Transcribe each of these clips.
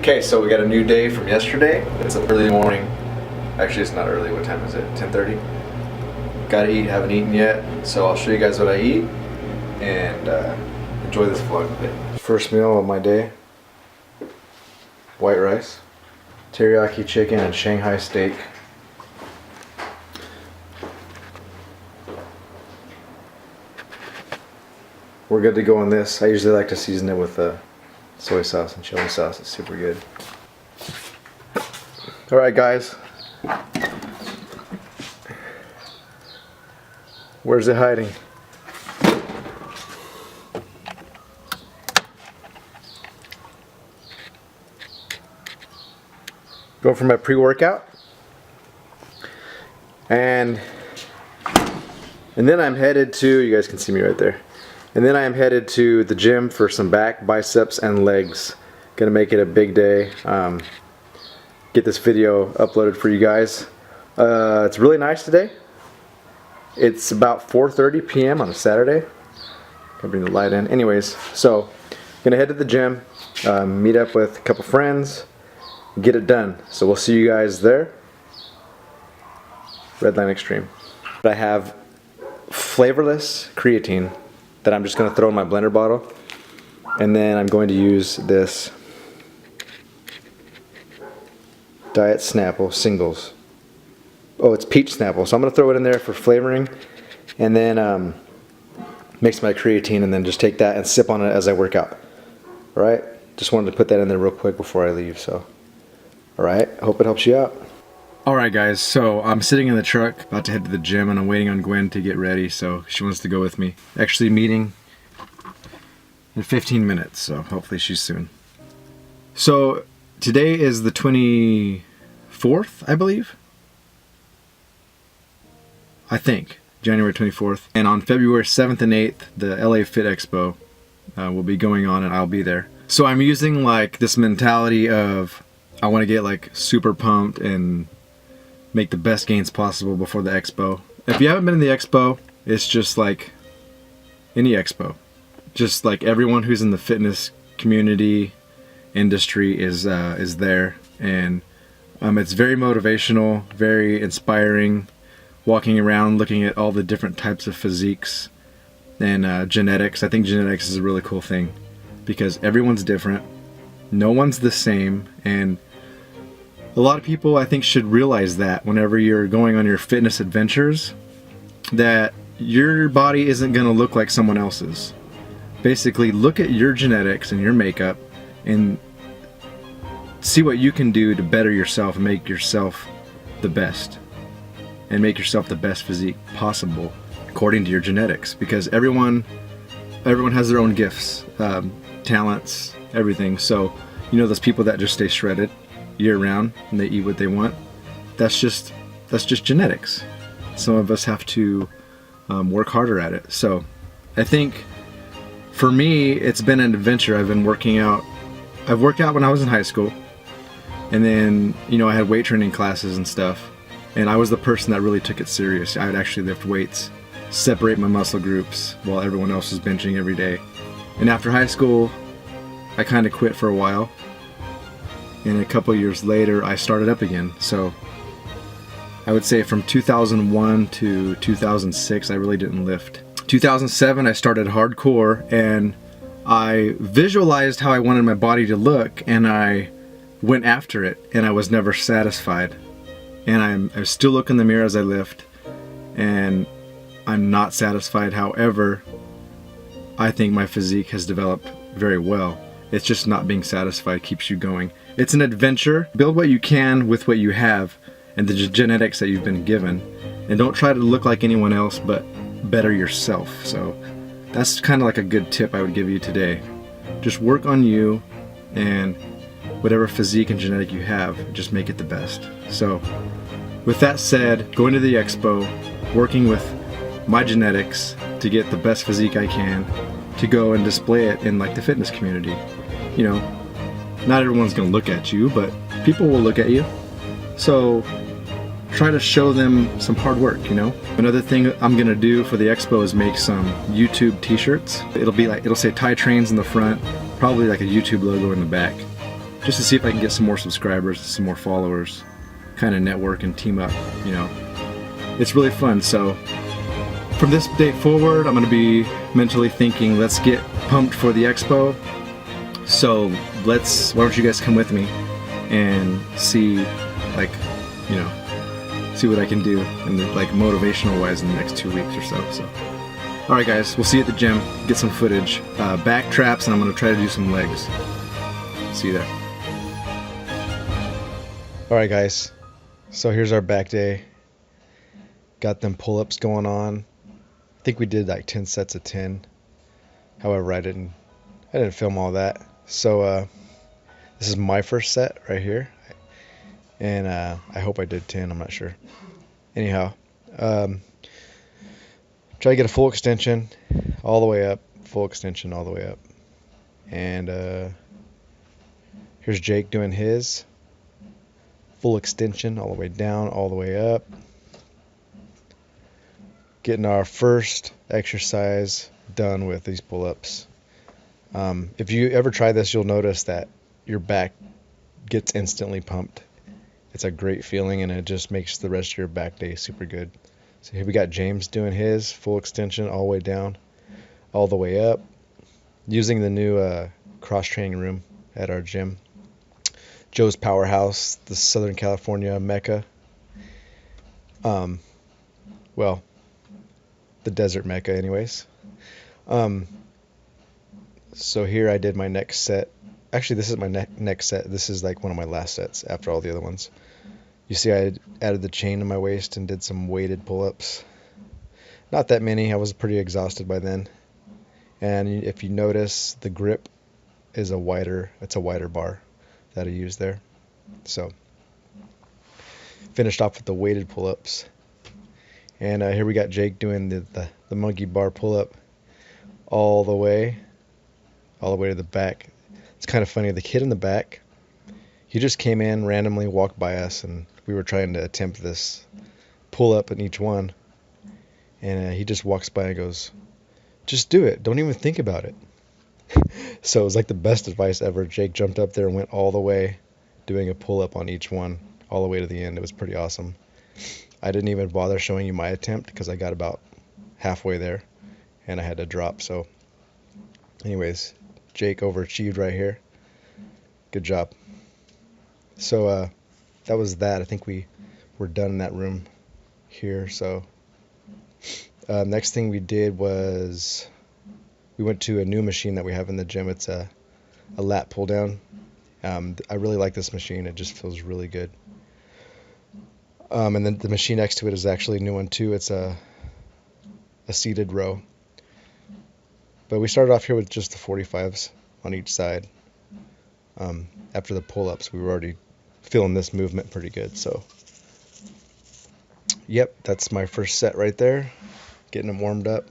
Okay, so we got a new day from yesterday. It's an early morning. Actually, it's not early. What time is it? 10:30. Gotta eat. Haven't eaten yet. So I'll show you guys what I eat and enjoy this vlog today. First meal of my day. White rice, teriyaki chicken, and Shanghai steak. We're good to go on this. I usually like to season it with soy sauce and chili sauce. It's super good. Alright guys. Where's it hiding? Go for my pre-workout. And then I'm headed to, you guys can see me right there. And then I am headed to the gym for some back, biceps, and legs. Gonna make it a big day. Get this video uploaded for you guys. It's really nice today. It's about 4:30 p.m. on a Saturday. Gonna bring the light in. Anyways, so gonna head to the gym, meet up with a couple friends, get it done. So we'll see you guys there. Redline Extreme. I have flavorless creatine that I'm just going to throw in my blender bottle, and then I'm going to use this Diet Snapple singles. Oh, it's peach Snapple, so I'm going to throw it in there for flavoring, and then mix my creatine, and then just take that and sip on it as I work out. Alright, just wanted to put that in there real quick before I leave. So alright, I hope it helps you out. Alright guys, so I'm sitting in the truck about to head to the gym, and I'm waiting on Gwen to get ready, so she wants to go with me. Actually meeting in 15 minutes, so hopefully she's soon. So today is the 24th, I believe? I think, January 24th. And on February 7th and 8th, the LA Fit Expo will be going on, and I'll be there. So I'm using like this mentality of I want to get like super pumped and make the best gains possible before the expo. If you haven't been in the expo, it's just like any expo. Just like everyone who's in the fitness community, industry is there, and it's very motivational, very inspiring. Walking around, looking at all the different types of physiques and genetics. I think genetics is a really cool thing because everyone's different. No one's the same, and a lot of people I think should realize that whenever you're going on your fitness adventures, that your body isn't going to look like someone else's. Basically, look at your genetics and your makeup and see what you can do to better yourself and make yourself the best. And make yourself the best physique possible according to your genetics. Because everyone has their own gifts, talents, everything. So, you know those people that just stay shredded year round and they eat what they want, that's just genetics. Some of us have to work harder at it. So I think for me it's been an adventure. I've worked out when I was in high school, and then I had weight training classes and stuff, and I was the person that really took it serious. I would actually lift weights, separate my muscle groups while everyone else was benching every day. And after high school I kind of quit for a while, and a couple years later I started up again. So I would say from 2001 to 2006 I really didn't lift. 2007 I started hardcore, and I visualized how I wanted my body to look, and I went after it, and I was never satisfied. And I still look in the mirror as I lift, and I'm not satisfied. However, I think my physique has developed very well. It's just not being satisfied keeps you going. It's an adventure. Build what you can with what you have and the genetics that you've been given. And don't try to look like anyone else, but better yourself. So that's kind of like a good tip I would give you today. Just work on you, and whatever physique and genetic you have, just make it the best. So with that said, going to the expo, working with my genetics to get the best physique I can, to go and display it in like the fitness community. Not everyone's gonna look at you, but people will look at you. So try to show them some hard work, Another thing I'm gonna do for the expo is make some YouTube t-shirts. It'll say Ty Trains in the front, probably like a YouTube logo in the back. just to see if I can get some more subscribers, some more followers, kind of network and team up, you know. It's really fun. So from this day forward, I'm going to be mentally thinking, let's get pumped for the expo. So why don't you guys come with me and see, like, you know, see what I can do in the, like, motivational wise in the next 2 weeks or so. All right, guys, we'll see you at the gym, get some footage, back traps, and I'm going to try to do some legs. See you there. All right, guys, so here's our back day. Got them pull-ups going on. I think we did like 10 sets of 10. However, I didn't film all that. So this is my first set right here, and I hope I did 10. I'm not sure. Anyhow, try to get a full extension all the way up, full extension all the way up. And here's Jake doing his full extension all the way down, all the way up. Getting our first exercise done with these pull-ups. If you ever try this, you'll notice that your back gets instantly pumped. It's a great feeling, and it just makes the rest of your back day super good. So here we got James doing his full extension all the way down, all the way up, using the new cross-training room at our gym. Joe's Powerhouse, the Southern California Mecca. Well, the desert Mecca anyways. So here I did my next set. Actually, this is my next set. This is like one of my last sets after all the other ones. You see, I had added the chain to my waist and did some weighted pull-ups. Not that many. I was pretty exhausted by then. And if you notice, the grip is it's a wider bar that I used there. So finished off with the weighted pull-ups. And here we got Jake doing the monkey bar pull-up all the way to the back. It's kind of funny. The kid in the back, he just came in, randomly walked by us, and we were trying to attempt this pull-up in each one. And he just walks by and goes, "Just do it. Don't even think about it." So it was like the best advice ever. Jake jumped up there and went all the way, doing a pull-up on each one, all the way to the end. It was pretty awesome. I didn't even bother showing you my attempt because I got about halfway there and I had to drop. So anyways, Jake overachieved right here. Good job. So that was that. I think we were done in that room here. So next thing we did was we went to a new machine that we have in the gym. It's a lat pull down. I really like this machine. It just feels really good. And then the machine next to it is actually a new one too. It's a seated row. But we started off here with just the 45s on each side. After the pull-ups, we were already feeling this movement pretty good. So, yep, that's my first set right there. Getting them warmed up.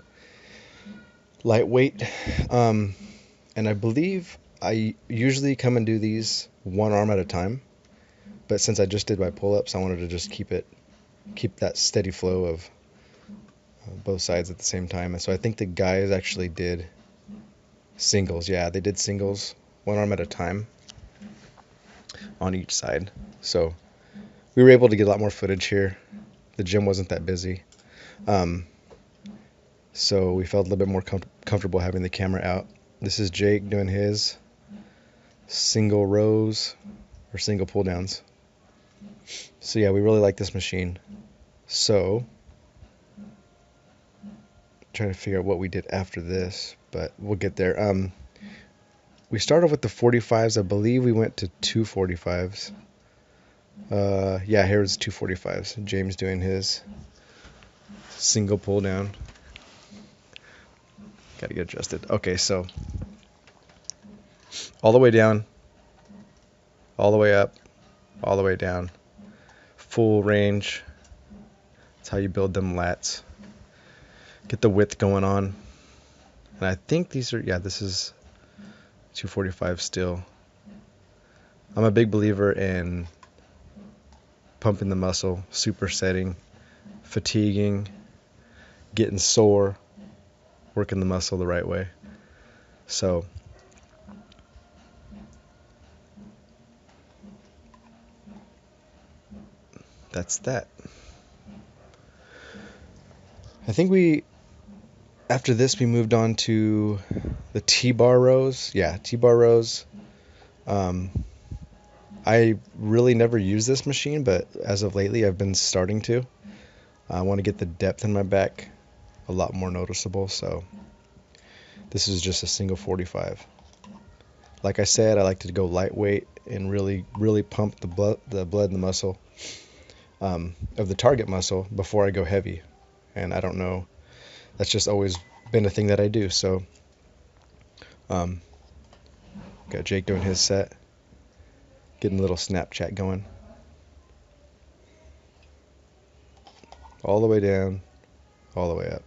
Lightweight. And I believe I usually come and do these one arm at a time. But since I just did my pull-ups, I wanted to just keep that steady flow of both sides at the same time. And so I think the guys actually did singles. Yeah, they did singles, one arm at a time on each side. So we were able to get a lot more footage here. The gym wasn't that busy. So we felt a little bit more comfortable having the camera out. This is Jake doing his single rows or single pull downs. So yeah, we really like this machine. So trying to figure out what we did after this, but we'll get there. We started with the 45s. I believe we went to 245s. Yeah, here's 245s. James doing his single pull down. Gotta get adjusted. Okay, so all the way down, all the way up, all the way down. Full range. That's how you build them lats. Get the width going on. And I think these are, yeah, this is 245 still. I'm a big believer in pumping the muscle, supersetting, fatiguing, getting sore, working the muscle the right way. So that's that. I think after this we moved on to the T-bar rows. Yeah, T-bar rows. I really never used this machine, but as of lately I've been starting to. I want to get the depth in my back a lot more noticeable, so this is just a single 45. Like I said, I like to go lightweight and really pump the blood and the muscle of the target muscle before I go heavy. And I don't know, that's just always been a thing that I do. So got Jake doing his set, getting a little Snapchat going, all the way down, all the way up,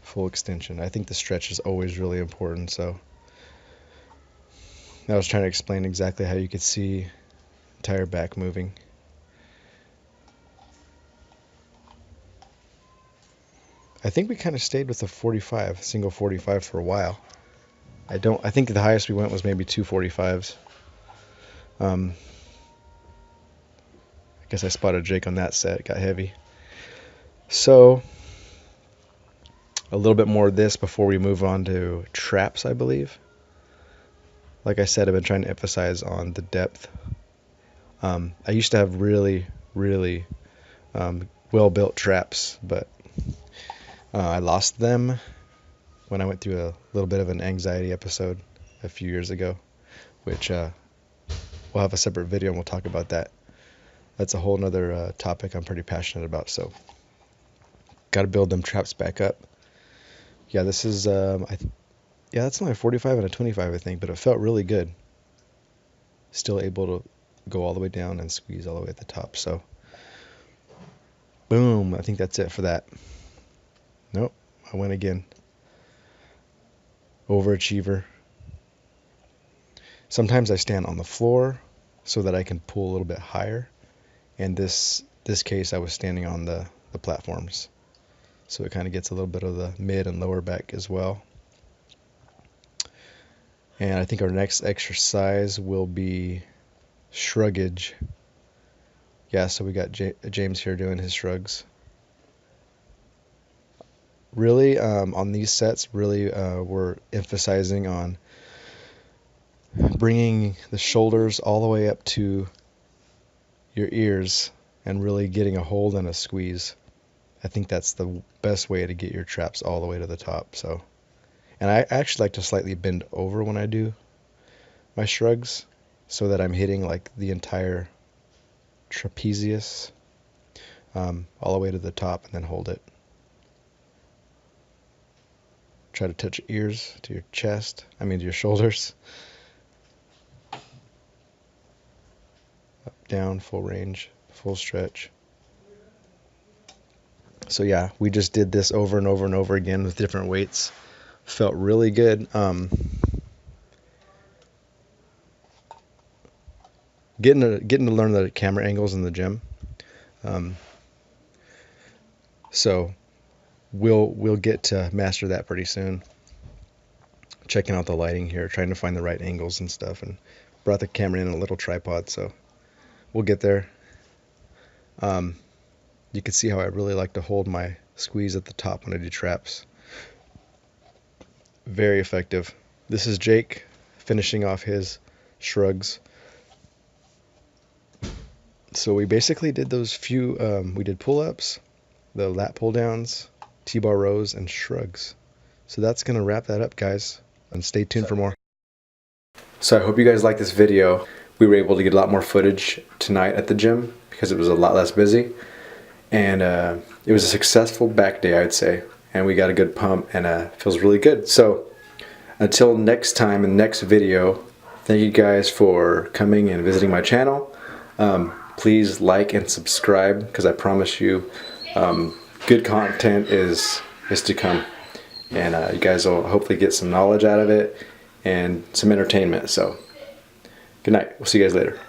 full extension. I think the stretch is always really important. So I was trying to explain exactly how you could see entire back moving. I think we kind of stayed with the 45, single 45 for a while. I think the highest we went was maybe 245s. I guess I spotted Jake on that set. It got heavy. So a little bit more of this before we move on to traps, I believe. Like I said, I've been trying to emphasize on the depth. I used to have really well-built traps, but I lost them when I went through a little bit of an anxiety episode a few years ago, which we'll have a separate video and we'll talk about that. That's a whole nother topic I'm pretty passionate about, so got to build them traps back up. Yeah, this is, that's only a 45 and a 25, I think, but it felt really good. Still able to go all the way down and squeeze all the way at the top, so boom, I think that's it for that. Nope, I went again. Overachiever. Sometimes I stand on the floor so that I can pull a little bit higher. And this case I was standing on the platforms. So it kind of gets a little bit of the mid and lower back as well. And I think our next exercise will be shruggage. Yeah, so we got James here doing his shrugs. Really, on these sets, really we're emphasizing on bringing the shoulders all the way up to your ears and really getting a hold and a squeeze. I think that's the best way to get your traps all the way to the top. So, and I actually like to slightly bend over when I do my shrugs so that I'm hitting like the entire trapezius all the way to the top and then hold it. Try to touch your ears to your chest, to your shoulders. Up, down, full range, full stretch. So yeah, we just did this over and over and over again with different weights. Felt really good. Getting to learn the camera angles in the gym. So we'll get to master that pretty soon. Checking out the lighting here, trying to find the right angles and stuff, and brought the camera in a little tripod, so we'll get there. You can see how I really like to hold my squeeze at the top when I do traps. Very effective. This is Jake finishing off his shrugs. So we basically did those few, we did pull-ups, the lat pull-downs, T-bar rows, and shrugs. So that's going to wrap that up, guys. And stay tuned for more. So I hope you guys like this video. We were able to get a lot more footage tonight at the gym because it was a lot less busy. And it was a successful back day, I'd say. And we got a good pump and feels really good. So until next time in the next video, thank you guys for coming and visiting my channel. Please like and subscribe because I promise you good content is to come. And you guys will hopefully get some knowledge out of it and some entertainment. So good night. We'll see you guys later.